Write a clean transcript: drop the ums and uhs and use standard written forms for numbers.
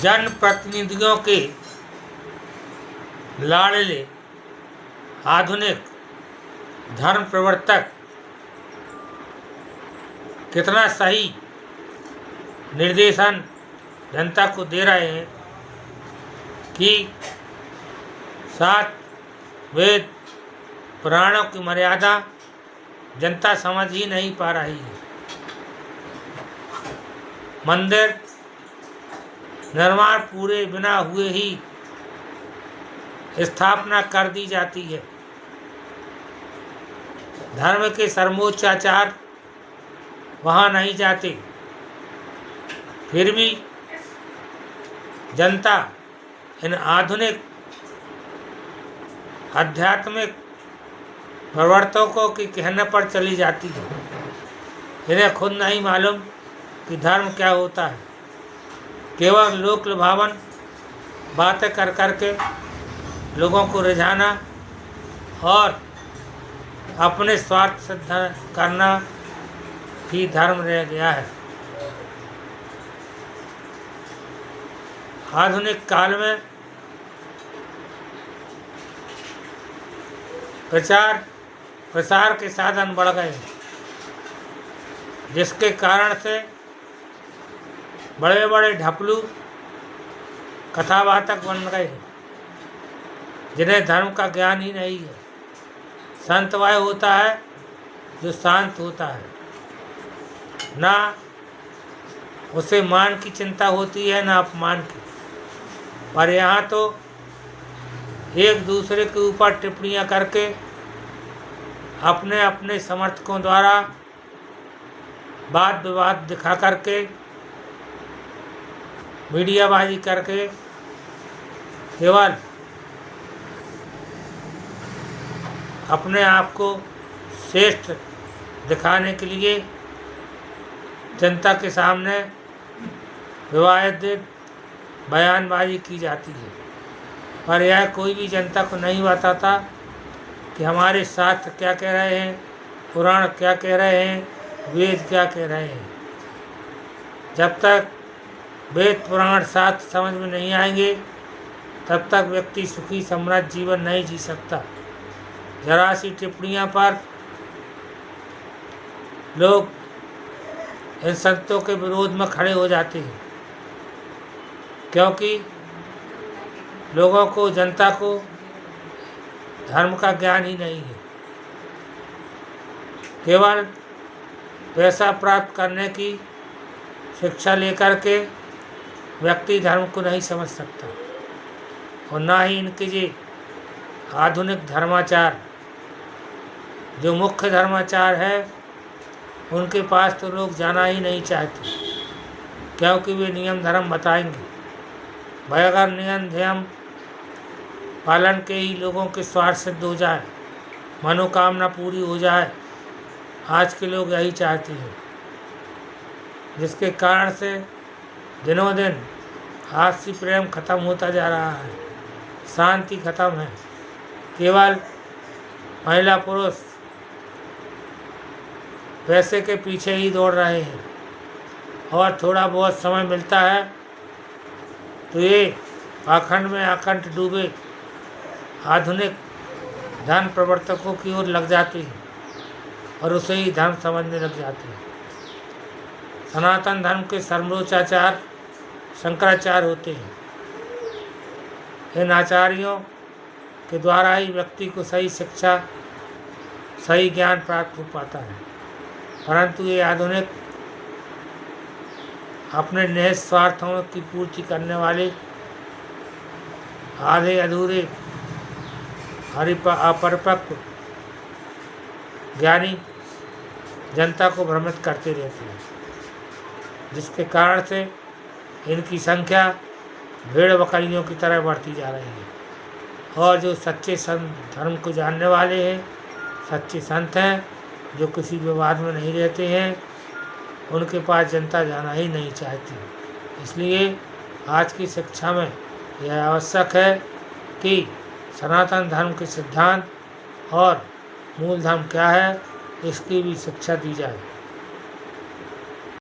जनप्रतिनिधियों के लाडले आधुनिक धर्म प्रवर्तक कितना सही निर्देशन जनता को दे रहे हैं कि 7 वेद पुराणों की मर्यादा जनता समझ ही नहीं पा रही है। मंदिर निर्माण पूरे बिना हुए ही स्थापना कर दी जाती है। धर्म के सर्वोच्च आचार वहाँ नहीं जाते, फिर भी जनता इन आधुनिक आध्यात्मिक प्रवर्तकों के कहने पर चली जाती है। इन्हें खुद नहीं मालूम कि धर्म क्या होता है। केवल लोक लुभावन बातें कर करके लोगों को रिझाना और अपने स्वार्थ सिद्ध करना ही धर्म रह गया है। आधुनिक काल में प्रचार प्रसार के साधन बढ़ गए, जिसके कारण से बड़े बड़े ढपलू कथावाचक बन गए हैं, जिन्हें धर्म का ज्ञान ही नहीं है। संत वह होता है जो शांत होता है, ना उसे मान की चिंता होती है ना अपमान की। पर यहाँ तो एक दूसरे के ऊपर टिप्पणियाँ करके अपने अपने समर्थकों द्वारा वाद विवाद दिखा करके मीडियाबाजी करके केवल अपने आप को श्रेष्ठ दिखाने के लिए जनता के सामने विवादित बयानबाजी की जाती है। पर यह कोई भी जनता को नहीं बताता कि हमारे शास्त्र क्या कह रहे हैं, पुराण क्या कह रहे हैं, वेद क्या कह रहे हैं। जब तक वेद पुराण शास्त्र समझ में नहीं आएंगे तब तक व्यक्ति सुखी समृद्ध जीवन नहीं जी सकता। जरा सी टिप्पणियाँ पर लोग इन संतों के विरोध में खड़े हो जाते हैं, क्योंकि लोगों को, जनता को धर्म का ज्ञान ही नहीं है। केवल पैसा प्राप्त करने की शिक्षा लेकर के व्यक्ति धर्म को नहीं समझ सकता, और ना ही इनके ये आधुनिक धर्माचार जो मुख्य धर्माचार है उनके पास तो लोग जाना ही नहीं चाहते, क्योंकि वे नियम धर्म बताएंगे। भाई अगर नियम धर्म पालन के ही लोगों के स्वार्थ सिद्ध हो जाए, मनोकामना पूरी हो जाए, आज के लोग यही चाहते हैं, जिसके कारण से दिनों दिन आपसी प्रेम खत्म होता जा रहा है, शांति खत्म है। केवल महिला पुरुष पैसे के पीछे ही दौड़ रहे हैं, और थोड़ा बहुत समय मिलता है तो ये पाखंड में आकंठ डूबे आधुनिक धर्म प्रवर्तकों की ओर लग जाते हैं और उसे ही धर्म समझने लग जाते हैं। सनातन धर्म के सर्वोच्च आचार्य शंकराचार्य होते हैं। इन आचार्यों के द्वारा ही व्यक्ति को सही शिक्षा, सही ज्ञान प्राप्त हो पाता है। परंतु ये आधुनिक अपने निहित स्वार्थों की पूर्ति करने वाले आधे अधूरे अपरिपक्व ज्ञानी जनता को भ्रमित करते रहते हैं, जिसके कारण से इनकी संख्या भेड़ बकरियों की तरह बढ़ती जा रही है। और जो सच्चे संत धर्म को जानने वाले हैं, सच्चे संत हैं, जो किसी विवाद में नहीं रहते हैं, उनके पास जनता जाना ही नहीं चाहती। इसलिए आज की शिक्षा में यह आवश्यक है कि सनातन धर्म के सिद्धांत और मूल धर्म क्या है, इसकी भी शिक्षा दी जाए।